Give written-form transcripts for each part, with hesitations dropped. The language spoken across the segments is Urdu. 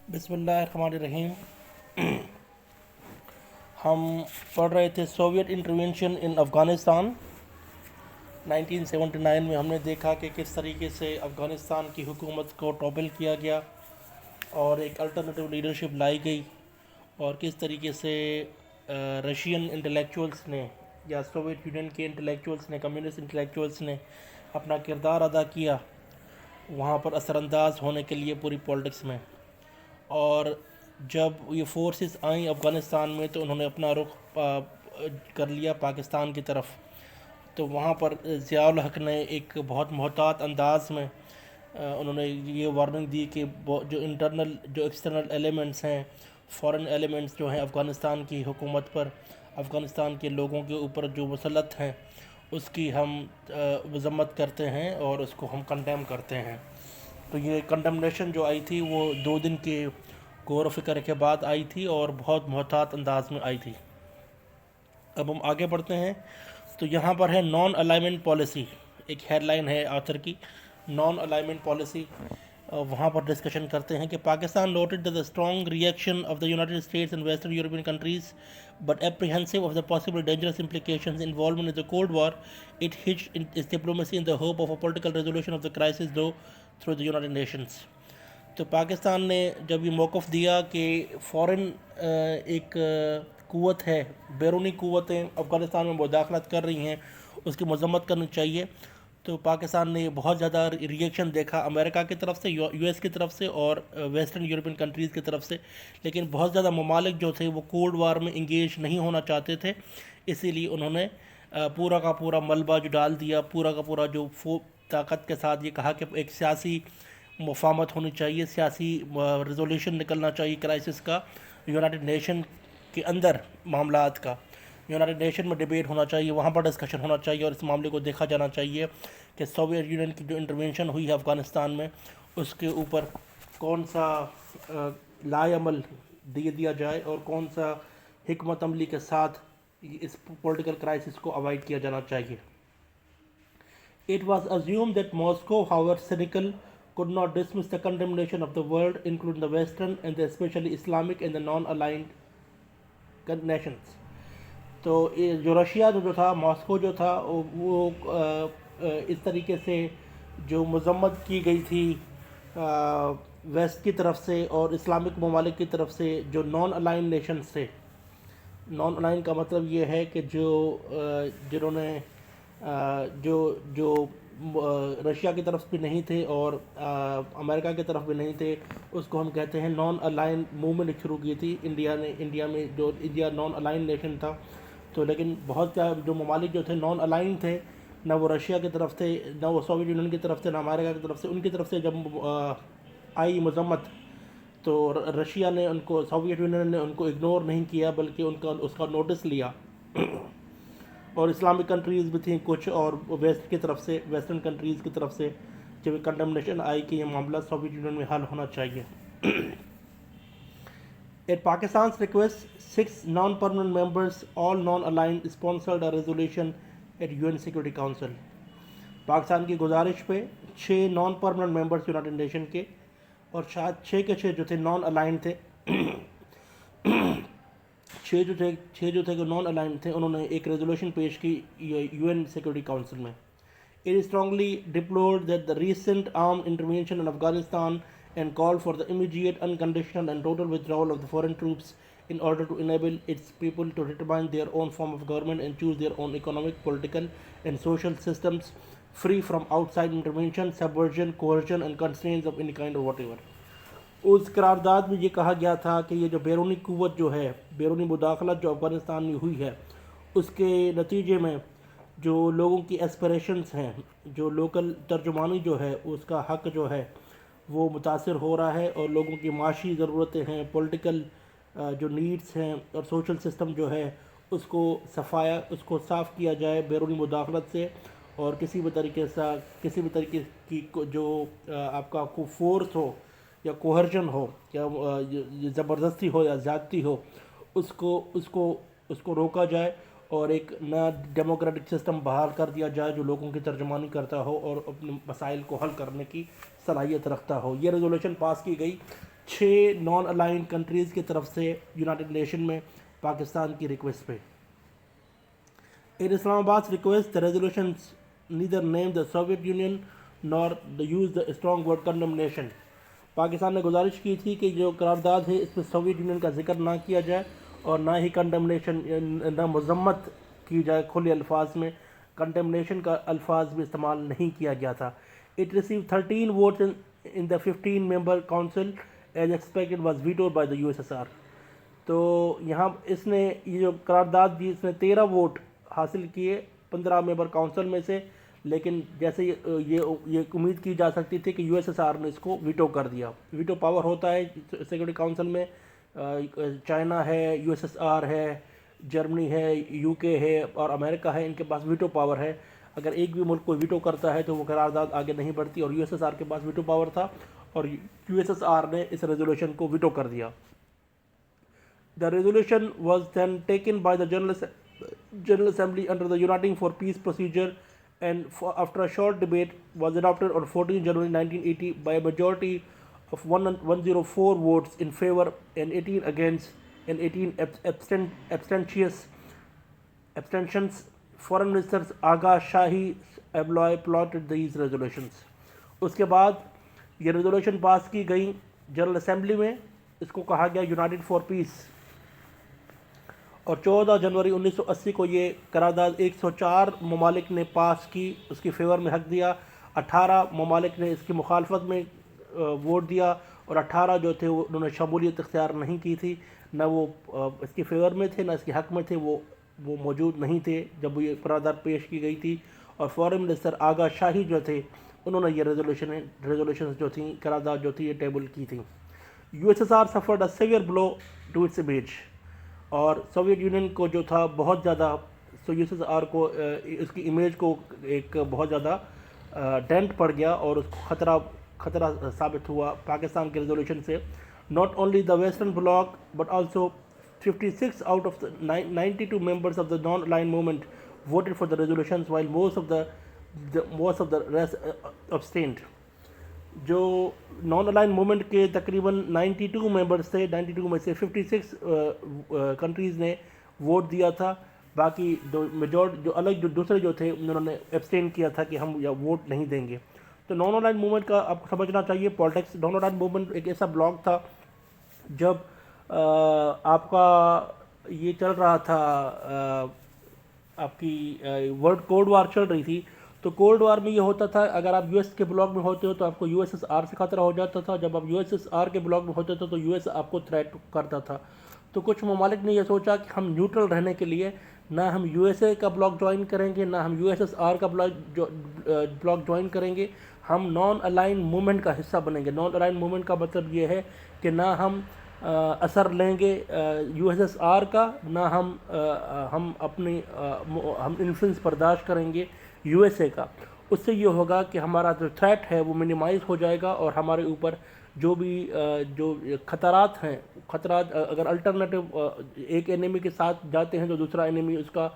بسم اللہ الرحمن الرحیم۔ ہم پڑھ رہے تھے سوویت انٹروینشن ان افغانستان 1979 میں۔ ہم نے دیکھا کہ کس طریقے سے افغانستان کی حکومت کو ٹاپل کیا گیا اور ایک الٹرنیٹو لیڈرشپ لائی گئی، اور کس طریقے سے رشین انٹلیکچوئلس نے یا سوویت یونین کے انٹلیکچوئلس نے، کمیونسٹ انٹلیکچوئلس نے اپنا کردار ادا کیا وہاں پر اثر انداز ہونے کے لیے پوری پولیٹکس میں۔ اور جب یہ فورسز آئیں افغانستان میں تو انہوں نے اپنا رخ کر لیا پاکستان کی طرف۔ تو وہاں پر ضیاء الحق نے ایک بہت محتاط انداز میں انہوں نے یہ وارننگ دی کہ جو ایکسٹرنل ایلیمنٹس ہیں، فورن ایلیمنٹس جو ہیں افغانستان کی حکومت پر، افغانستان کے لوگوں کے اوپر جو مسلط ہیں، اس کی ہم مذمت کرتے ہیں اور اس کو ہم کنڈیم کرتے ہیں۔ تو یہ کنڈمنیشن جو آئی تھی وہ 2 دن کے غور و فکر کے بعد آئی تھی اور بہت محتاط انداز میں آئی تھی۔ اب ہم آگے بڑھتے ہیں تو یہاں پر ہے نان الائنمنٹ پالیسی، ایک ہیڈ لائن ہے آتھر کی، نان الائنمنٹ پالیسی۔ وہاں پر ڈسکشن کرتے ہیں کہ Pakistan noted the strong reaction of the United States and Western European countries, but apprehensive of the possible dangerous implications involvement in the Cold War, it hitched its diplomacy in the hope of a political resolution of the crisis through the United Nations۔ تو پاکستان نے جب یہ موقف دیا کہ فورن ایک قوت ہے، بیرونی قوتیں افغانستان میں مداخلت کر رہی ہیں، اس کی مذمت کرنی چاہیے، تو پاکستان نے بہت زیادہ ریئیکشن دیکھا امریکہ کی طرف سے، یو ایس کی طرف سے اور ویسٹرن یورپین کنٹریز کی طرف سے۔ لیکن بہت زیادہ ممالک جو تھے وہ کولڈ وار میں انگیج نہیں ہونا چاہتے تھے، اسی لیے انہوں نے پورا کا پورا ملبہ جو ڈال دیا، پورا کا پورا جو طاقت کے ساتھ یہ کہا کہ ایک سیاسی مفاہمت ہونی چاہیے، سیاسی ریزولیوشن نکلنا چاہیے کرائسس کا، یونائٹڈ نیشن کے اندر معاملات کا، یونائٹڈ نیشن میں ڈیبیٹ ہونا چاہیے، وہاں پر ڈسکشن ہونا چاہیے، اور اس معاملے کو دیکھا جانا چاہیے کہ سوویت یونین کی جو انٹروینشن ہوئی ہے افغانستان میں، اس کے اوپر کون سا لائے عمل دیا جائے اور کون سا حکمت عملی کے ساتھ اس پولیٹیکل کرائسس کو اوائڈ کیا جانا چاہیے۔ It was assumed that Moscow, however cynical, could not dismiss the condemnation of the world, including the Western and especially Islamic and the non-aligned nations۔ تو جو رشیا جو تھا، ماسکو جو تھا، وہ اس طریقے سے جو مذمت کی گئی تھی ویسٹ کی طرف سے اور اسلامک ممالک کی طرف سے، جو نان الائن نیشنز تھے۔ نان الائن کا مطلب یہ ہے کہ جنہوں نے جو رشیا کی طرف بھی نہیں تھے اور امریکہ کی طرف بھی نہیں تھے، اس کو ہم کہتے ہیں نان الائن موومنٹ شروع کی تھی انڈیا میں، جو انڈیا نان الائن نیشن تھا۔ تو لیکن بہت جو ممالک جو تھے نان الائن تھے، نہ وہ رشیا کی طرف تھے، نہ وہ سوویت یونین کی طرف سے، نہ امریکہ کی طرف سے، ان کی طرف سے جب آئی مذمت تو رشیا نے ان کو، سوویت یونین نے ان کو اگنور نہیں کیا بلکہ اس کا نوٹس لیا، اور اسلامک کنٹریز بھی تھیں کچھ، اور ویسٹ کی طرف سے، ویسٹرن کنٹریز کی طرف سے جب کنڈمنیشن آئی کہ یہ معاملہ سوویت یونین میں حل ہونا چاہیے۔ At Pakistan's request, 6 non-permanent members, all non-aligned, sponsored a resolution at UN Security Council۔ Pakistan کی گزارش پہ 6 naan permanent members United nation کے، اور شاید 6 کے 6 جو تھے نان الائن تھے، 6 جو تھے کہ نان الائن تھے، انہوں نے ایک ریزولوشن پیش کی یو این سیکورٹی کاؤنسل میں۔ It strongly deplored that the recent armed intervention in Afghanistan and called for the immediate, unconditional and total withdrawal of the foreign troops in order to enable its people to determine their own form of government and choose their own economic, political and social systems free from outside intervention, subversion, coercion and constraints of any kind or whatever۔ اس قرارداد میں یہ کہا گیا تھا کہ یہ جو بیرونی قوت جو ہے، بیرونی مداخلت جو افغانستان میں ہوئی ہے، اس کے نتیجے میں جو لوگوں کی ایسپریشنز ہیں، جو لوکل ترجمانی جو ہے، اس کا حق جو ہے وہ متاثر ہو رہا ہے، اور لوگوں کی معاشی ضرورتیں ہیں، پولیٹیکل جو نیڈز ہیں اور سوشل سسٹم جو ہے، اس کو صاف کیا جائے بیرونی مداخلت سے، اور کسی بھی طریقے کی جو آپ کا کوئی فورس ہو یا کوہرجن ہو یا زبردستی ہو یا زیادتی ہو، اس کو روکا جائے، اور ایک نیا ڈیموکریٹک سسٹم بحال کر دیا جائے جو لوگوں کی ترجمانی کرتا ہو اور اپنے مسائل کو حل کرنے کی صلاحیت رکھتا ہو۔ یہ ریزولوشن پاس کی گئی 6 نان الائنڈ کنٹریز کی طرف سے یونائٹڈ نیشن میں پاکستان کی ریکویسٹ پہ. In Islamabad's request, the resolutions neither name the Soviet Union nor use the strong word condemnation. Pakistan نے گزارش کی تھی کہ جو قرارداد ہے اس میں سوویت یونین کا ذکر نہ کیا جائے اور نہ ہی کنڈمنیشن نہ مذمت کی جائے کھلے الفاظ میں. کنڈمنیشن کا الفاظ بھی استعمال نہیں کیا گیا تھا. It received 13 votes in the 15-member council as expected was vetoed by the USSR. تو یہاں اس نے یہ جو قرارداد دی اس نے 13 ووٹ حاصل کیے 15 ممبر کونسل میں سے، لیکن جیسے یہ امید کی جا سکتی تھی کہ یو ایس ایس آر نے اس کو ویٹو کر دیا. ویٹو پاور ہوتا ہے سیکورٹی کونسل میں، چائنا ہے، یو ایس ایس آر ہے، جرمنی ہے، یو کے ہے اور امریکہ ہے، ان کے پاس ویٹو پاور ہے. اگر ایک بھی ملک کوئی ویٹو کرتا ہے تو وہ قرارداد آگے نہیں بڑھتی، اور یو ایس ایس آر کے پاس ویٹو پاور تھا اور یو ایس ایس آر نے اس ریزولوشن کو ویٹو کر دیا. The resolution was then taken by the General Assembly under the Uniting for Peace procedure and after a short debate was adopted on 14 January 1980 by a majority of 104 votes in favor and 18 against and 18 abstentions. Foreign Minister Agha Shahi applauded these resolutions. اس کے بعد یہ ریزولوشن پاس کی گئی جنرل اسمبلی میں. اس کو کہا گیا یونائٹڈ فار پیس، اور 14 جنوری 1980 کو یہ قرارداد 104 ممالک نے پاس کی، اس کی فیور میں حق دیا. 18 ممالک نے اس کی مخالفت میں ووٹ دیا اور 18 جو تھے وہ انہوں نے شمولیت اختیار نہیں کی تھی، نہ وہ اس کی فیور میں تھے نہ اس کے حق میں تھے، وہ موجود نہیں تھے جب یہ قرارداد پیش کی گئی تھی. اور فورن منسٹر آغا شاہی جو تھے انہوں نے یہ ریزولوشنز جو تھیں، قرارداد جو تھی یہ ٹیبل کی تھیں. U S S R suffered a severe blow to its image, اور سوویت یونین کو جو تھا بہت زیادہ یو ایس ایس آر کو اس کی امیج کو ایک بہت زیادہ ڈینٹ پڑ گیا اور اس کو خطرہ ثابت ہوا پاکستان کے ریزولوشن سے. Not only the western bloc but also 56 out of the 92 members of the non-aligned movement voted for the resolutions while most of the rest abstained. جو نان الائن موومنٹ کے تقریباً 92 ممبرس تھے، 92 میں سے 56 کنٹریز نے ووٹ دیا تھا، باقی جو الگ جو دوسرے جو تھے انہوں نے ایبسٹین کیا تھا کہ ہم یا ووٹ نہیں دیں گے. تو نان الائن موومنٹ کا آپ کو سمجھنا چاہیے پالیٹکس. نان الائن موومنٹ ایک ایسا بلاک تھا جب آپ کا یہ چل رہا تھا، آپ کی ورلڈ کولڈ وار چل رہی تھی، تو کولڈ وار میں یہ ہوتا تھا اگر آپ یو ایس کے بلاک میں ہوتے ہو تو آپ کو یو ایس ایس آر سے خطرہ ہو جاتا تھا، جب آپ یو ایس ایس آر کے بلاک میں ہوتے تھے تو یو ایس آپ کو تھریٹ کرتا تھا. تو کچھ ممالک نے یہ سوچا کہ ہم نیوٹرل رہنے کے لیے نہ ہم یو ایس اے کا بلاک جوائن کریں گے نہ ہم یو ایس ایس آر کا بلاک جوائن کریں گے، ہم نان الائن موومنٹ کا حصہ بنیں گے. نان الائن موومنٹ کا مطلب یہ ہے کہ نہ ہم اثر لیں گے یو ایس ایس آر کا، نہ ہم اپنی ہم انفلوئنس برداشت کریں گے یو ایس اے کا. اس سے یہ ہوگا کہ ہمارا جو تھریٹ ہے وہ منیمائز ہو جائے گا اور ہمارے اوپر جو بھی جو خطرات ہیں، خطرات اگر الٹرنیٹو ایک انیمی کے ساتھ جاتے ہیں تو دوسرا انیمی اس کا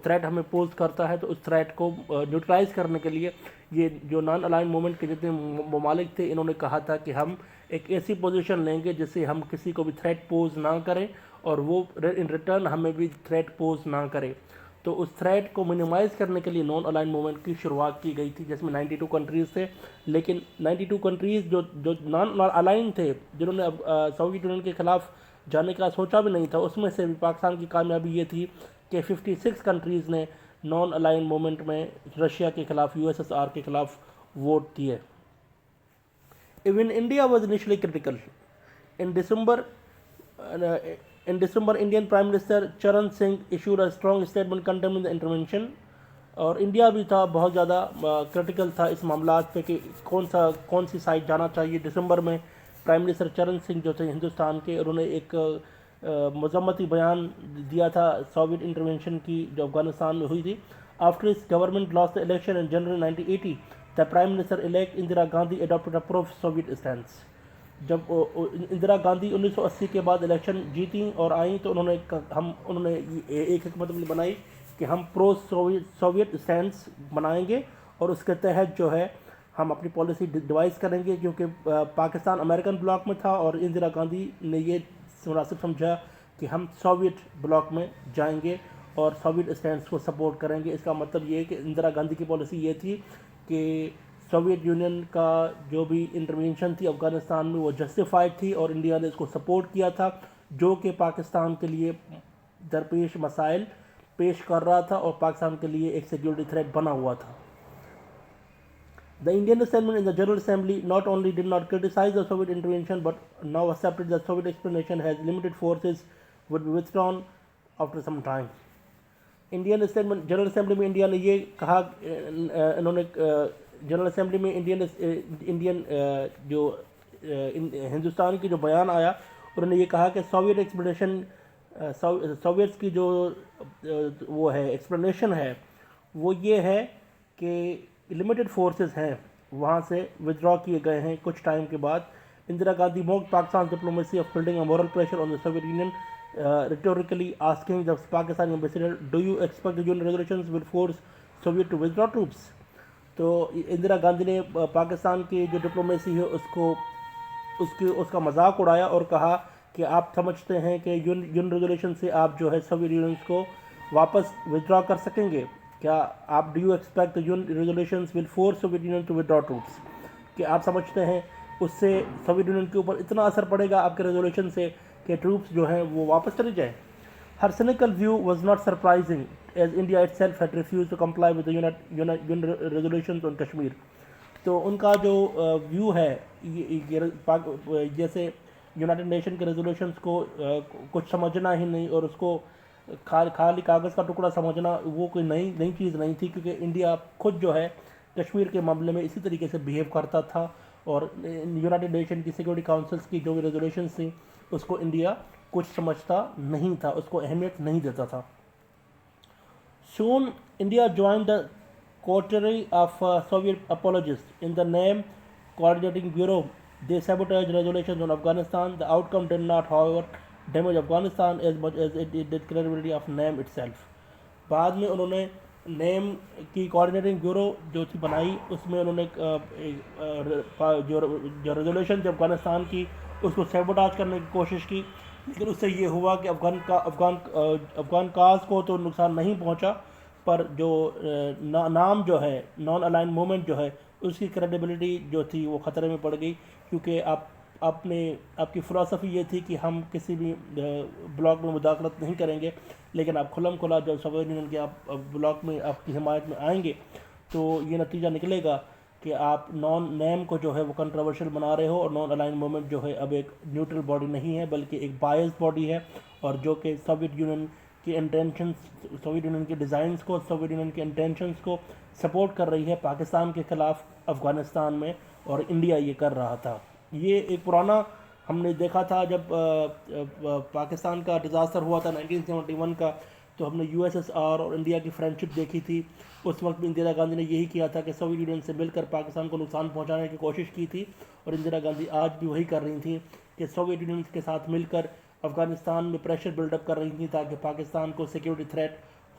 تھریٹ ہمیں پوز کرتا ہے، تو اس تھریٹ کو نیوٹرلائز کرنے کے لیے یہ جو نان الائن موومنٹ کے جتنے ممالک تھے انہوں نے کہا تھا کہ ہم ایک ایسی پوزیشن لیں گے جس سے ہم کسی کو بھی تھریٹ پوز نہ کریں اور وہ ان ریٹرن ہمیں بھی تھریٹ پوز نہ کرے. تو اس تھریٹ کو منیمائز کرنے کے لیے نان الائن موومنٹ کی شروعات کی گئی تھی جس میں 92 کنٹریز تھے، لیکن 92 کنٹریز جو نان الائن تھے جنہوں نے سوویت یونین کے خلاف جانے کا سوچا بھی نہیں تھا، اس میں سے بھی پاکستان کی کامیابی یہ تھی کہ 56 کنٹریز نے نان الائن موومنٹ میں رشیا کے خلاف، یو ایس ایس آر کے خلاف ووٹ دیے. Even India was initially critical. In December, Indian Prime Minister Charan Singh issued a strong statement condemning the intervention. اور انڈیا بھی تھا بہت زیادہ کرٹیکل تھا اس معاملات پہ کہ کون سی سائڈ جانا چاہیے. دسمبر میں پرائم منسٹر چرن سنگھ جو تھے ہندوستان کے، انہوں نے ایک مذمتی بیان دیا تھا سوویت انٹرونشن کی جو افغانستان میں ہوئی تھی. After his government lost the election in January 1980, the Prime Minister-elect Indira Gandhi adopted a pro-Soviet stance. جب اندرا گاندھی 1980 کے بعد الیکشن جیتیں اور آئیں تو انہوں نے ایک حکمت عملی بنائی کہ ہم پرو سوویت سٹینس بنائیں گے، اور اس کے تحت جو ہے ہم اپنی پالیسی ڈیوائز کریں گے، کیونکہ پاکستان امریکن بلاک میں تھا اور اندرا گاندھی نے یہ مناسب سمجھا کہ ہم سوویت بلاک میں جائیں گے اور سوویت اسٹینڈس کو سپورٹ کریں گے۔ اس کا مطلب یہ ہے کہ اندرا گاندھی کی پالیسی یہ تھی کہ سوویت یونین کا جو بھی انٹرونشن تھی افغانستان میں وہ جسٹیفائڈ تھی، اور انڈیا نے اس کو سپورٹ کیا تھا، جو کہ پاکستان کے لیے درپیش مسائل پیش کر رہا تھا اور پاکستان کے لیے ایک سیکیورٹی تھریٹ بنا ہوا تھا۔ The Indian Assembly in the General Assembly not only did not criticize the Soviet intervention but now accepted that Soviet explanation has limited forces would be withdrawn after some time. Indian statement general assembly میں انڈیا نے یہ کہا، انہوں نے جنرل اسمبلی میں انڈین جو ہندوستان کی جو بیان آیا، انہوں نے یہ کہا کہ سوویت ایکسپلینیشن، سوویتس کی جو وہ ہے ایکسپلینیشن ہے وہ یہ ہے کہ لمیٹڈ فورسز ہیں وہاں سے ودرا کیے گئے ہیں کچھ ٹائم کے بعد۔ Indira Gandhi موcked Pakistan's diplomacy of building a moral pressure on the Soviet Union, rhetorically asking the Pakistani ambassador, "Do you expect the UN resolutions will force Soviet to withdraw troops?" تو اندرا گاندھی نے پاکستان کی جو ڈپلومیسی ہے اس کا مذاق اڑایا اور کہا کہ آپ سمجھتے ہیں کہ یون ریزولیوشن سے آپ جو ہے سوویت یونینس کو واپس ودرا کر سکیں گے؟ کیا آپ do you expect the UN resolutions will force Soviet Union to withdraw troops؟ کہ آپ سمجھتے ہیں اس سے سوویت یونین کے اوپر اتنا اثر پڑے گا آپ کے ریزولیوشن سے کہ ٹروپس جو ہیں وہ واپس چلے جائیں؟ Her cynical view was not surprising, as India itself had refused to comply with the UN resolutions on Kashmir. تو ان کا جو ویو ہے جیسے یونائٹڈ نیشن کے ریزولوشنس کو کچھ سمجھنا ہی نہیں اور اس کو خالی کاغذ کا ٹکڑا سمجھنا، وہ کوئی نئی چیز نہیں تھی، کیونکہ انڈیا خود جو ہے کشمیر کے معاملے میں اسی طریقے سے بیہیو کرتا تھا، اور یونائٹڈ نیشن کی سیکورٹی کاؤنسلس کی جو بھی ریزولوشنس تھیں اس کو انڈیا کچھ سمجھتا نہیں تھا، اس کو اہمیت نہیں دیتا تھا۔ Soon India joined the coterie of Soviet apologists in the name Coordinating Bureau. They sabotaged resolutions on Afghanistan. The outcome did not, however, damage Afghanistan as much as it did credibility of NAM itself. بعد میں انہوں نے نیم کی کوآرڈینیٹنگ بیورو جو تھی بنائی، اس میں انہوں نے جو ریزولوشن جو افغانستان کی اس کو سیبوٹاج کرنے کی کوشش کی، لیکن اس سے یہ ہوا کہ افغان کاز کو تو نقصان نہیں پہنچا، پر جو نام جو ہے نان الائن موومنٹ جو ہے اس کی کریڈیبلٹی جو تھی وہ خطرے میں پڑ گئی، کیونکہ آپ کی فلاسفی یہ تھی کہ ہم کسی بھی بلاک میں مداخلت نہیں کریں گے، لیکن آپ کھلم کھلا جب سوویت یونین کے آپ بلاک میں آپ کی حمایت میں آئیں گے تو یہ نتیجہ نکلے گا کہ آپ نان نیم کو جو ہے وہ کنٹروورشل بنا رہے ہو، اور نان الائن موومنٹ جو ہے اب ایک نیوٹرل باڈی نہیں ہے بلکہ ایک بائز باڈی ہے، اور جو کہ سوویت یونین کی انٹینشنز، سوویت یونین کے ڈیزائنز کو، سوویت یونین کے انٹینشنز کو سپورٹ کر رہی ہے پاکستان کے خلاف افغانستان میں، اور انڈیا یہ کر رہا تھا۔ یہ ایک پرانا ہم نے دیکھا تھا جب پاکستان کا ڈیزاسٹر ہوا تھا 1971 کا، تو ہم نے USSR اور انڈیا کی فرینڈشپ دیکھی تھی۔ اس وقت بھی اندرا گاندھی نے یہی کیا تھا کہ سوویت یونین سے مل کر پاکستان کو نقصان پہنچانے کی کوشش کی تھی، اور اندرا گاندھی آج بھی وہی کر رہی تھیں کہ سوویت یونین کے ساتھ مل کر افغانستان میں پریشر بلڈ اپ کر رہی تھیں تاکہ پاکستان کو سیکیورٹی تھریٹ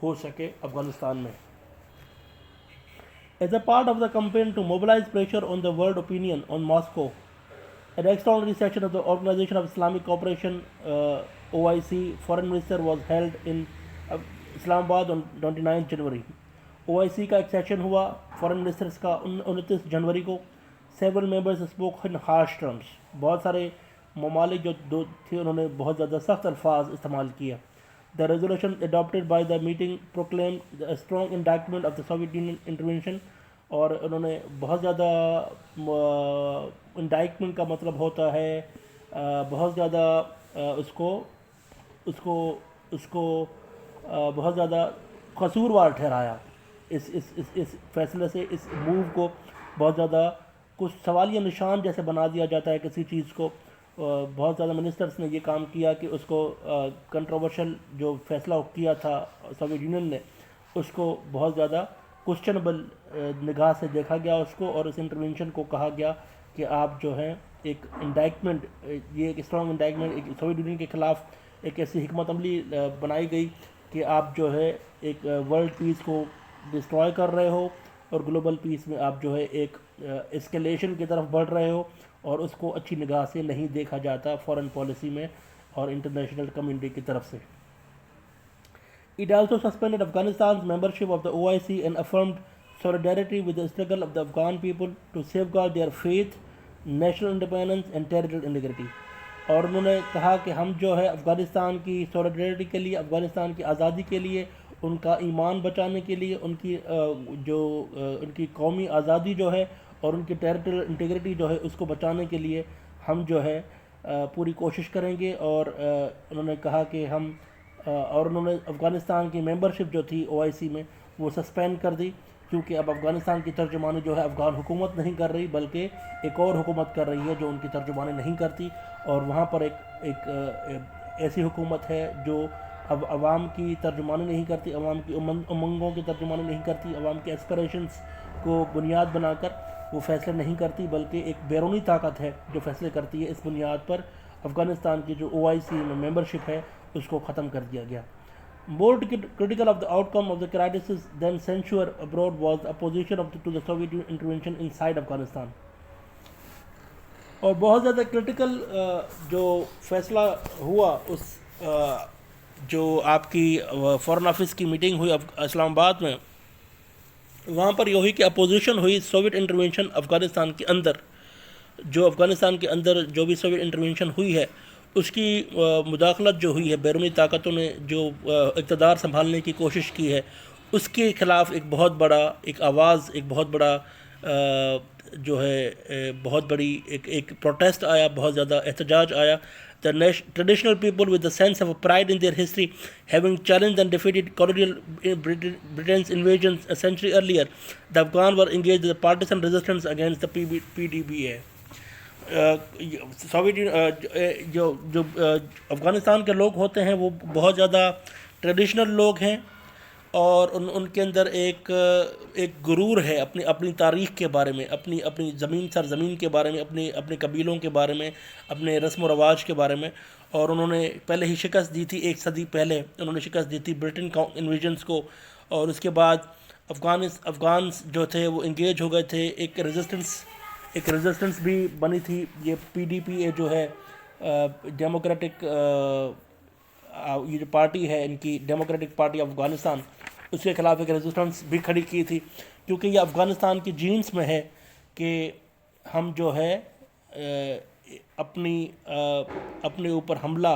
ہو سکے افغانستان میں۔ As a part of the campaign to mobilize pressure on the world opinion on Moscow, an extraordinary session of the Organization of Islamic Cooperation OIC Foreign Minister was held in Islamabad on 29 January. OIC کا ایک سیشن ہوا فورن منسٹرز کا 29 جنوری کو۔ Several members spoke in harsh terms. بہت سارے ممالک جو تھے انہوں نے بہت زیادہ سخت الفاظ استعمال کیا۔ The resolution adopted by the meeting proclaimed a strong indictment of the Soviet Union intervention. اور انہوں نے بہت زیادہ انڈائکمنٹ کا مطلب ہوتا ہے بہت زیادہ اس کو بہت زیادہ قصوروار ٹھہرایا۔ اس فیصلے سے اس موو کو بہت زیادہ کچھ سوالیہ نشان جیسے بنا دیا جاتا ہے کسی چیز کو۔ بہت زیادہ منسٹرز نے یہ کام کیا کہ اس کو کنٹروورشل جو فیصلہ کیا تھا سوویت یونین نے اس کو بہت زیادہ کوشچنبل نگاہ سے دیکھا گیا اس کو، اور اس انٹرونشن کو کہا گیا کہ آپ جو ہیں ایک انڈائکمنٹ، یہ ایک اسٹرانگ انڈائکمنٹ ایک سوویت یونین کے خلاف ایک ایسی حکمت عملی بنائی گئی کہ آپ جو ہے ایک ورلڈ پیس کو ڈسٹروائے کر رہے ہو، اور گلوبل پیس میں آپ جو ہے ایک اسکیلیشن کی طرف بڑھ رہے ہو، اور اس کو اچھی نگاہ سے نہیں دیکھا جاتا فارن پالیسی میں اور انٹرنیشنل کمیونٹی کی طرف سے. It also suspended Afghanistan's membership of the OIC and affirmed solidarity with the struggle of the Afghan people to safeguard their faith, national independence and territorial integrity. اور انہوں نے کہا کہ ہم جو ہے افغانستان کی سولیڈریٹی کے لیے، افغانستان کی آزادی کے لیے، ان کا ایمان بچانے کے لیے، ان کی قومی آزادی جو ہے اور ان کی ٹیریٹریل انٹیگریٹی جو ہے اس کو بچانے کے لیے ہم جو ہے پوری کوشش کریں گے. اور انہوں نے کہا کہ اور انہوں نے افغانستان کی ممبرشپ جو تھی OIC میں وہ سسپینڈ کر دی، کیونکہ اب افغانستان کی ترجمانی جو ہے افغان حکومت نہیں کر رہی بلکہ ایک اور حکومت کر رہی ہے جو ان کی ترجمانی نہیں کرتی، اور وہاں پر ایک ایسی حکومت ہے جو اب عوام کی ترجمانی نہیں کرتی، عوام کی امنگوں کی ترجمانی نہیں کرتی، عوام کے ایسپریشنز کو بنیاد بنا کر وہ فیصلے نہیں کرتی، بلکہ ایک بیرونی طاقت ہے جو فیصلے کرتی ہے. اس بنیاد پر افغانستان کی جو OIC میں ممبرشپ ہے اس کو ختم کر دیا گیا. More critical of the outcome of the crisis than censure abroad was the opposition to the Soviet intervention inside Afghanistan. اور بہت زیادہ کرٹیکل جو فیصلہ ہوا اس جو آپ کی فارن آفس کی میٹنگ ہوئی اسلام آباد میں، وہاں پر یہ ہوئی کہ اپوزیشن ہوئی سوویت انٹرونشن افغانستان کے اندر. جو افغانستان کے اندر جو بھی سوویت انٹرونشن ہوئی ہے اس کی مداخلت جو ہوئی ہے، بیرونی طاقتوں نے جو اقتدار سنبھالنے کی کوشش کی ہے، اس کے خلاف ایک بہت بڑا ایک آواز، ایک بہت بڑا جو ہے بہت بڑی ایک پروٹیسٹ آیا، بہت زیادہ احتجاج آیا. The traditional people with the sense of pride in their history, having challenged and defeated colonial Britain's invasions a century earlier, the Afghans were engaged in partisan resistance against the PDBA. جو افغانستان کے لوگ ہوتے ہیں وہ بہت زیادہ ٹریڈیشنل لوگ ہیں، اور ان کے اندر ایک غرور ہے اپنی تاریخ کے بارے میں، اپنی سرزمین کے بارے میں، اپنے قبیلوں کے بارے میں، اپنے رسم و رواج کے بارے میں. اور انہوں نے پہلے ہی شکست دی تھی، 1 صدی پہلے انہوں نے شکست دی تھی برٹن انویژنس کو، اور اس کے بعد افغانس جو تھے وہ انگیج ہو گئے تھے. ایک ریزسٹنس بھی بنی تھی. یہ PDPA جو ہے ڈیموکریٹک یہ جو پارٹی ہے ان کی، ڈیموکریٹک پارٹی آف افغانستان، اس کے خلاف ایک ریزسٹنس بھی کھڑی کی تھی، کیونکہ یہ افغانستان کی جینس میں ہے کہ ہم جو ہے اپنے اوپر حملہ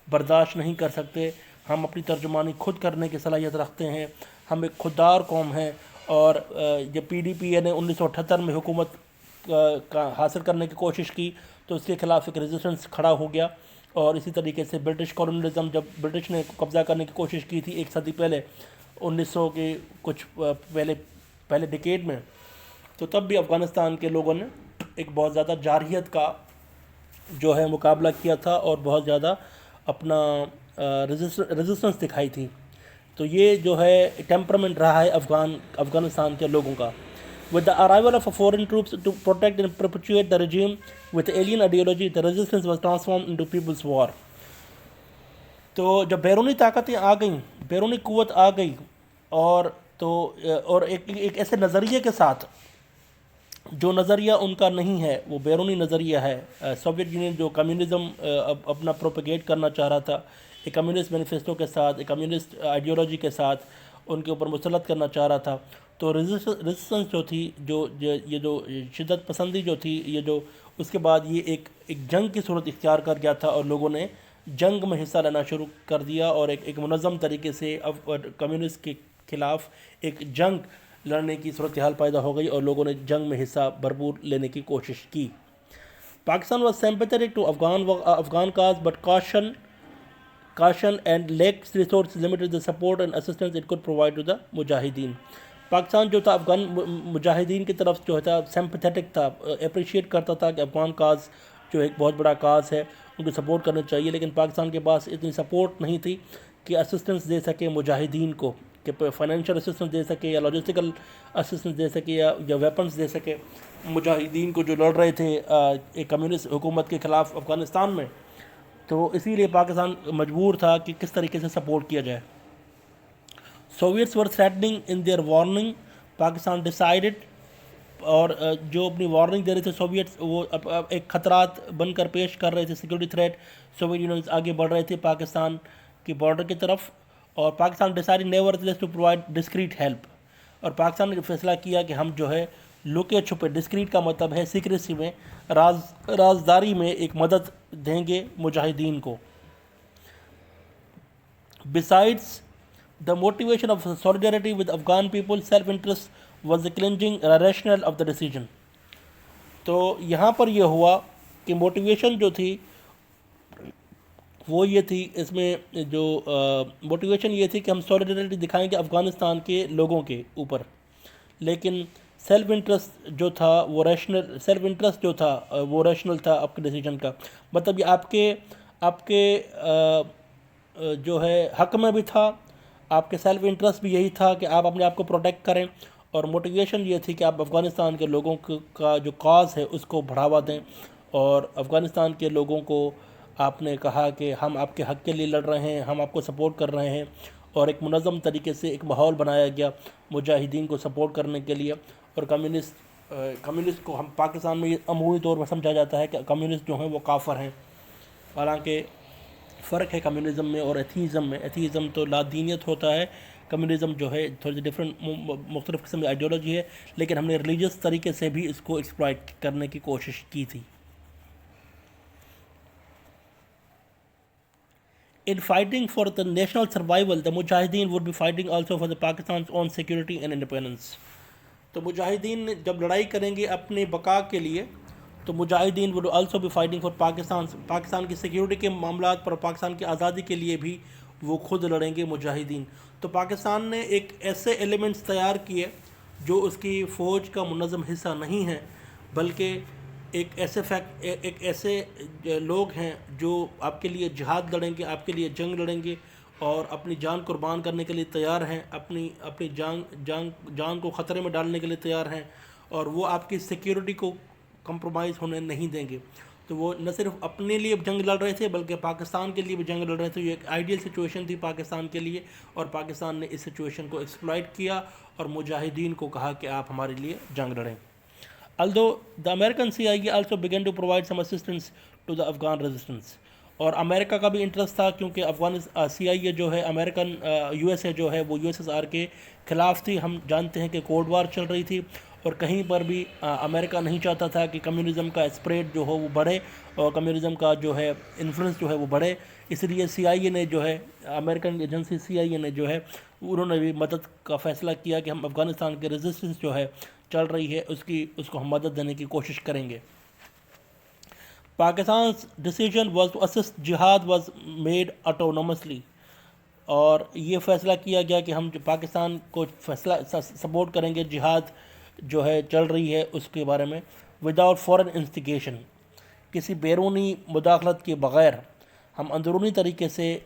برداشت نہیں کر سکتے. ہم اپنی ترجمانی خود کرنے کی صلاحیت رکھتے ہیں، ہم ایک خوددار قوم ہیں. اور جب PDPA نے 1978 میں حکومت کا حاصل کرنے کی کوشش کی تو اس کے خلاف ایک ریزسٹنس کھڑا ہو گیا. اور اسی طریقے سے برٹش کالونیلزم، جب برٹش نے قبضہ کرنے کی کوشش کی تھی 1 صدی پہلے، 1900 کے کچھ پہلے ڈیکیڈ میں، تو تب بھی افغانستان کے لوگوں نے ایک بہت زیادہ جارحیت کا جو ہے مقابلہ کیا تھا اور بہت زیادہ اپنا ریزسٹنس دکھائی تھی. تو یہ جو ہے ٹیمپرمنٹ رہا ہے افغانستان کے لوگوں کا. With the arrival of foreign troops to protect and perpetuate the regime with alien ideology, the resistance was transformed into people's war. تو جب بیرونی طاقتیں آ گئیں، بیرونی قوت آ گئی، اور ایک ایسے نظریے کے ساتھ جو نظریہ ان کا نہیں ہے، وہ بیرونی نظریہ ہے. سوویت یونین جو کمیونزم اپنا پروپیگیٹ کرنا چاہ رہا تھا، ایک کمیونسٹ مینیفیسٹو کے ساتھ، ایک کمیونسٹ آئیڈیالوجی کے ساتھ ان کے اوپر مسلط کرنا چاہ رہا تھا، تو ریزسٹنس جو تھی، یہ جو شدت پسندی جو تھی، یہ جو اس کے بعد یہ ایک جنگ کی صورت اختیار کر گیا تھا، اور لوگوں نے جنگ میں حصہ لینا شروع کر دیا، اور ایک منظم طریقے سے کمیونسٹ کے خلاف ایک جنگ لڑنے کی صورتحال پیدا ہو گئی، اور لوگوں نے جنگ میں حصہ بھرپور لینے کی کوشش کی. Pakistan was sympathetic to Afghan cause but caution and lacked resources limited the support and assistance it could provide to the مجاہدین. پاکستان جو تھا افغان مجاہدین کی طرف جو تھا سمپیتھیٹک تھا، اپریشیٹ کرتا تھا کہ افغان کاز جو ایک بہت بڑا کاز ہے، ان کو سپورٹ کرنا چاہیے، لیکن پاکستان کے پاس اتنی سپورٹ نہیں تھی کہ اسسٹنس دے سکے مجاہدین کو، کہ فائنینشیل اسسٹنس دے سکے یا لاجسٹیکل اسسٹنس دے سکے یا ویپنز دے سکے مجاہدین کو جو لڑ رہے تھے ایک کمیونسٹ حکومت کے خلاف افغانستان میں. تو اسی لیے پاکستان مجبور تھا کہ کس طریقے سے سپورٹ کیا جائے. Soviets were threatening in their warning Pakistan decided, اور جو اپنی وارننگ دے رہے تھے سوویٹس، وہ ایک خطرات بن کر پیش کر رہے تھے، سیکورٹی تھریٹ، سوویت یونین آگے بڑھ رہے تھے پاکستان کی بارڈر کی طرف، اور Pakistan decide nevertheless to provide discrete help, اور پاکستان نے فیصلہ کیا کہ ہم جو ہے لکے چھپے، ڈسکریٹ کا مطلب ہے سیکریسی میں، رازداری میں ایک مدد دیں گے مجاہدین کو. Besides the motivation of solidarity with Afghan people, self-interest was the clinging rationale of the decision. تو یہاں پر یہ ہوا کہ موٹیویشن جو تھی وہ یہ تھی، اس میں جو موٹیویشن یہ تھی کہ ہم سولیڈریٹی دکھائیں گے افغانستان کے لوگوں کے اوپر، لیکن سیلف انٹرسٹ جو تھا وہ ریشنل تھا آپ کے ڈیسیجن کا. مطلب یہ آپ کے جو ہے حق میں بھی تھا، آپ کے سیلف انٹرسٹ بھی یہی تھا کہ آپ اپنے آپ کو پروٹیکٹ کریں، اور موٹیویشن یہ تھی کہ آپ افغانستان کے لوگوں کا جو کاز ہے اس کو بڑھاوا دیں، اور افغانستان کے لوگوں کو آپ نے کہا کہ ہم آپ کے حق کے لیے لڑ رہے ہیں، ہم آپ کو سپورٹ کر رہے ہیں، اور ایک منظم طریقے سے ایک ماحول بنایا گیا مجاہدین کو سپورٹ کرنے کے لیے. اور کمیونسٹ کو ہم پاکستان میں یہ عمومی طور پر سمجھا جاتا ہے کہ کمیونسٹ جو ہیں وہ کافر ہیں، حالانکہ فرق ہے کمیونزم میں اور ایتھیزم میں. ایتھیزم تو لادینیت ہوتا ہے، کمیونزم جو ہے تھوڑی سی ڈفرینٹ مختلف قسم کی آئیڈیالوجی ہے، لیکن ہم نے ریلیجس طریقے سے بھی اس کو ایکسپلائٹ کرنے کی کوشش کی تھی. In fighting for the national survival, the Mujahideen would be fighting also for the Pakistan's own security and independence. تو مجاہدین جب لڑائی کریں گے اپنی بقا کے لیے، تو مجاہدین would also be fighting for Pakistan کی سیکیورٹی کے معاملات پر، پاکستان کی آزادی کے لیے بھی وہ خود لڑیں گے مجاہدین. تو پاکستان نے ایک ایسے ایلیمنٹس تیار کیے جو اس کی فوج کا منظم حصہ نہیں ہیں، بلکہ ایک ایسے لوگ ہیں جو آپ کے لیے جہاد لڑیں گے، آپ کے لیے جنگ لڑیں گے، اور اپنی جان قربان کرنے کے لیے تیار ہیں، اپنی جان کو خطرے میں ڈالنے کے لیے تیار ہیں، اور وہ آپ کی سیکیورٹی کو کمپرومائز ہونے نہیں دیں گے. تو وہ نہ صرف اپنے لیے جنگ لڑ رہے تھے بلکہ پاکستان کے لیے بھی جنگ لڑ رہے تھے. یہ ایک آئیڈیل سچویشن تھی پاکستان کے لیے، اور پاکستان نے اس سچویشن کو ایکسپلائٹ کیا اور مجاہدین کو کہا کہ آپ ہمارے لیے جنگ لڑیں. Although the American CIA also began to provide some assistance to the Afghan resistance. اور امریکہ کا بھی انٹرسٹ تھا، کیونکہ سی آئی اے جو ہے امریکن یو ایس اے جو ہے وہ USSR کے خلاف تھی. ہم جانتے ہیں کہ کولڈ وار چل رہی تھی، اور کہیں پر بھی امریکہ نہیں چاہتا تھا کہ کمیونزم کا اسپریڈ جو ہو وہ بڑھے، اور کمیونزم کا جو ہے انفلوئنس جو ہے وہ بڑھے. اس لیے سی آئی اے نے جو ہے، امریکن ایجنسی سی آئی اے نے جو ہے، انہوں نے بھی مدد کا فیصلہ کیا کہ ہم افغانستان کے ریزسٹنس جو ہے چل رہی ہے اس کو ہم مدد دینے کی کوشش کریں گے. پاکستان's decision was to assist jihad was made autonomously. اور یہ فیصلہ کیا گیا کہ ہم پاکستان کو فیصلہ سپورٹ کریں گے جہاد جو ہے چل رہی ہے اس کے بارے میں، وداؤٹ فورن انسٹیگیشن، کسی بیرونی مداخلت کے بغیر ہم اندرونی طریقے سے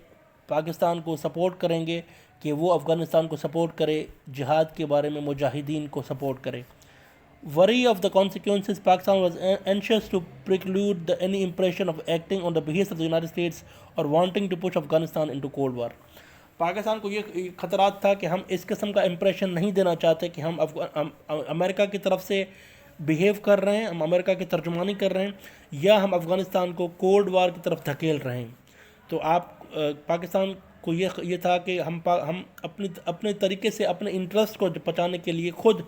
پاکستان کو سپورٹ کریں گے کہ وہ افغانستان کو سپورٹ کرے، جہاد کے بارے میں مجاہدین کو سپورٹ کرے. Worry of the consequences, Pakistan was anxious to preclude any impression of acting on the behest of the United States or wanting to push Afghanistan into Cold War. Pakistan کو یہ خطرات تھا کہ ہم اس قسم کا امپریشن نہیں دینا چاہتے کہ ہم امریکہ کی طرف سے بیہیو کر رہے ہیں، ہم امریکہ کی ترجمانی کر رہے ہیں، یا ہم افغانستان کو کولڈ وار کی طرف دھکیل رہے ہیں. تو پاکستان کو یہ تھا کہ ہم اپنے طریقے سے اپنے انٹرسٹ کو بچانے کے لیے خود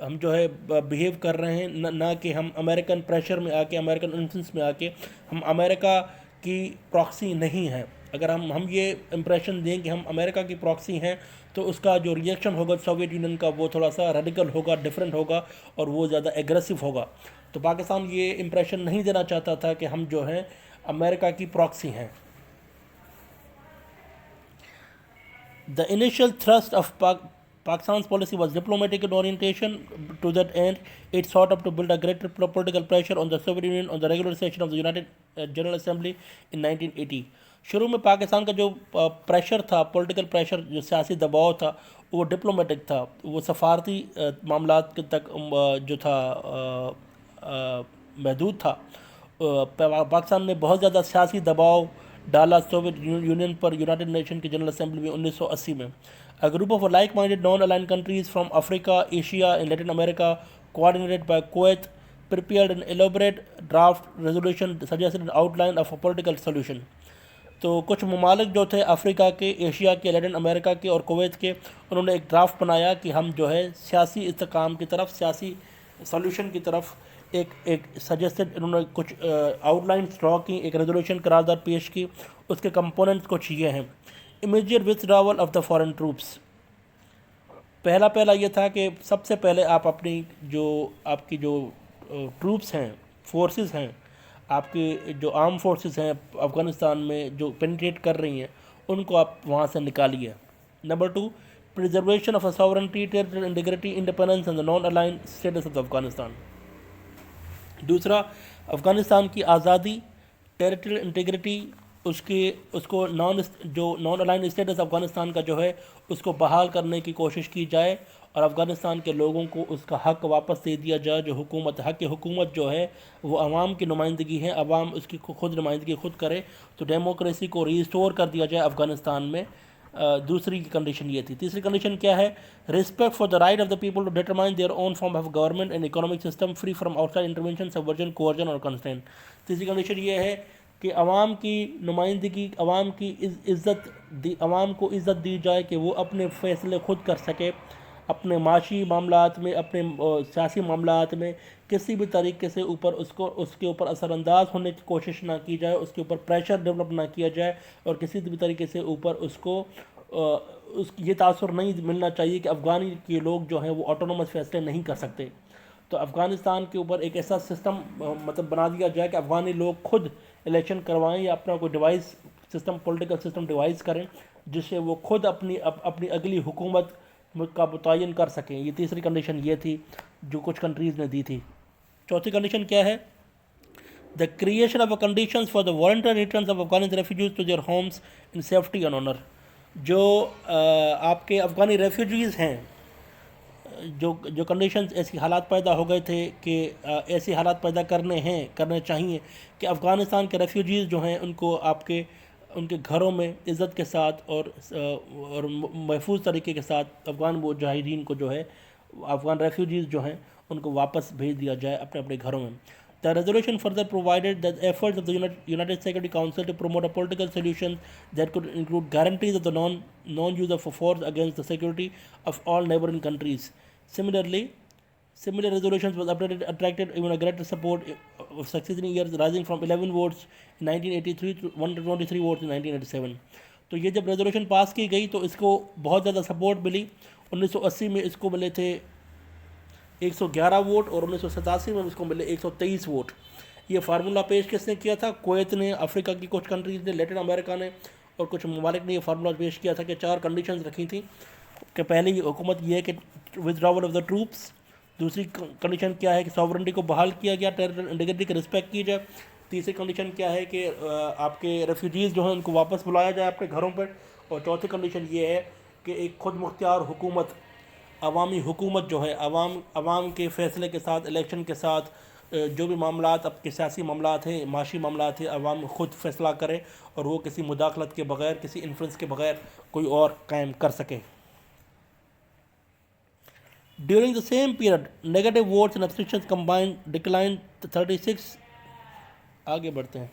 ہم جو ہے بیہیو کر رہے ہیں، نہ کہ ہم امریکن پریشر میں آ کے، امریکن انفلوئنس میں آ کے ہم امریکہ کی پراکسی نہیں ہیں. اگر ہم یہ امپریشن دیں کہ ہم امریکہ کی پراکسی ہیں تو اس کا جو ریئیکشن ہوگا سوویت یونین کا وہ تھوڑا سا ریڈیکل ہوگا، ڈیفرنٹ ہوگا، اور وہ زیادہ ایگریسو ہوگا. تو پاکستان یہ امپریشن نہیں دینا چاہتا تھا کہ ہم جو ہیں امریکہ کی پراکسی ہیں. The initial thrust of Pakistan's policy was diplomatic in orientation. To that end, it sought up to build a greater political pressure on the Soviet Union on the regular session of the United General Assembly in 1980. شروع میں پاکستان کا جو پریشر تھا، پولیٹیکل پریشر، جو سیاسی دباؤ تھا، وہ ڈپلومیٹک تھا، وہ سفارتی معاملات تک جو تھا محدود تھا. پاکستان نے بہت زیادہ سیاسی دباؤ ڈالا سوویت یونین پر یونائٹڈ نیشن کی جنرل اسمبلی میں 1980 میں. A group of like-minded non-aligned countries from Africa, Asia and Latin America, coordinated by Kuwait, prepared an elaborate draft resolution suggesting an outline of a political solution. تو کچھ ممالک جو تھے افریقہ کے، ایشیا کے، لیٹن امریکہ کے اور کویت کے، انہوں نے ایک ڈرافٹ بنایا کہ ہم جو ہے سیاسی استحکام کی طرف، سیاسی سولوشن کی طرف ایک سجیسٹڈ، انہوں نے کچھ آؤٹ لائنس ڈرا کی، ایک ریزولوشن قرارداد پیش کی. اس کے کمپوننٹس کچھ یہ ہیں. Immediate withdrawal of the foreign troops. پہلا یہ تھا کہ سب سے پہلے آپ اپنی آپ کی جو ٹروپس ہیں، فورسز ہیں، آپ کی جو آرم فورسز ہیں افغانستان میں جو پینیٹریٹ کر رہی ہیں، ان کو آپ وہاں سے نکالیے. Number 2، preservation of sovereignty, territorial integrity, independence and non aligned status of Afghanistan. دوسرا، افغانستان کی آزادی، ٹیریٹریل انٹیگریٹی، اس کو نان الائنڈ اسٹیٹس افغانستان کا جو ہے اس کو بحال کرنے کی کوشش کی جائے، اور افغانستان کے لوگوں کو اس کا حق واپس دے دیا جائے. جو حق حکومت جو ہے وہ عوام کی نمائندگی ہے، عوام اس کی خود نمائندگی خود کرے، تو ڈیموکریسی کو ریسٹور کر دیا جائے افغانستان میں. دوسری کنڈیشن یہ تھی. تیسری کنڈیشن کیا ہے؟ Respect for the right of the people to determine their own form of government and economic system free from outside intervention, subversion, coercion اور کنسٹرین. تیسری کنڈیشن یہ ہے کہ عوام کی نمائندگی، عوام کی عوام کو عزت دی جائے کہ وہ اپنے فیصلے خود کر سکے، اپنے معاشی معاملات میں، اپنے سیاسی معاملات میں کسی بھی طریقے سے اس کے اوپر اثر انداز ہونے کی کوشش نہ کی جائے، اس کے اوپر پریشر ڈیولپ نہ کیا جائے، اور کسی بھی طریقے سے اوپر یہ تاثر نہیں ملنا چاہیے کہ افغانی کے لوگ جو ہیں وہ آٹونومس فیصلے نہیں کر سکتے. تو افغانستان کے اوپر ایک ایسا سسٹم بنا دیا جائے کہ افغانی لوگ خود الیکشن کروائیں یا اپنا کوئی device system, political system device کریں جس سے وہ خود اپنی اگلی حکومت کا متعین کر سکیں. یہ تیسری کنڈیشن یہ تھی جو کچھ کنٹریز نے دی تھی. چوتھی کنڈیشن کیا ہے؟ The creation of conditions for the voluntary returns of Afghan refugees to their homes in safety and honour. جو آپ کے افغانی ریفیوجیز ہیں، جو کنڈیشنز ایسی حالات پیدا ہو گئے تھے کہ ایسی حالات پیدا کرنے چاہیے کہ افغانستان کے ریفیوجیز جو ہیں ان کو ان کے گھروں میں عزت کے ساتھ اور محفوظ طریقے کے ساتھ افغان مجاہدین کو جو ہے، افغان ریفیوجیز جو ہیں ان کو واپس بھیج دیا جائے اپنے گھروں میں. The resolution further provided that efforts of the United Security Council to promote a political solution that could include guarantees of the non-use of force against the security of all neighboring countries. Similar resolutions was attracted even a greater support of succeeding years, rising from 11 votes in 1983 to 123 votes in 1987. تو یہ جب ریزولوشن پاس کی گئی تو اس کو بہت زیادہ سپورٹ ملی. 1980 میں اس کو ملے تھے 111 ووٹ اور 1987 میں اس کو ملے 123 ووٹ. یہ فارمولہ پیش کس نے کیا تھا؟ کویت نے، افریقہ کی کچھ کنٹریز نے، لیٹن امریکہ نے اور کچھ ممالک نے یہ فارمولہ پیش کیا تھا کہ 4 کنڈیشنز رکھی تھیں کہ پہلی حکومت یہ ہے کہ withdrawal آف دا ٹروپس. دوسری کنڈیشن کیا ہے کہ ساورنٹی کو بحال کیا گیا، ٹیریٹریل انٹیگریٹی کا رسپیکٹ کی جائے. تیسری کنڈیشن کیا ہے کہ آپ کے ریفیوجیز جو ہیں ان کو واپس بلایا جائے اپنے گھروں پر. اور چوتھی کنڈیشن یہ ہے کہ ایک خود مختار حکومت، عوامی حکومت جو ہے، عوام کے فیصلے کے ساتھ، الیکشن کے ساتھ جو بھی معاملات، اب کے سیاسی معاملات ہیں، معاشی معاملات ہیں، عوام خود فیصلہ کرے اور وہ کسی مداخلت کے بغیر، کسی انفلوئنس کے بغیر کوئی اور قائم کر سکے. During the same period, negative votes and abstentions combined declined to 36. آگے بڑھتے ہیں.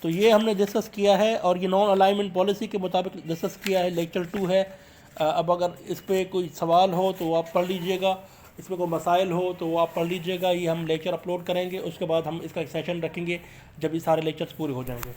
تو یہ ہم نے ڈسکس کیا ہے اور یہ نان الائنمنٹ پالیسی کے مطابق ڈسکس کیا ہے. لیکچر 2 ہے. اب اگر اس پہ کوئی سوال ہو تو آپ پڑھ لیجئے گا، اس میں کوئی مسائل ہو تو وہ آپ پڑھ لیجئے گا. یہ ہم لیکچر اپلوڈ کریں گے، اس کے بعد ہم اس کا ایک سیشن رکھیں گے جب یہ سارے لیکچرز پورے ہو جائیں گے.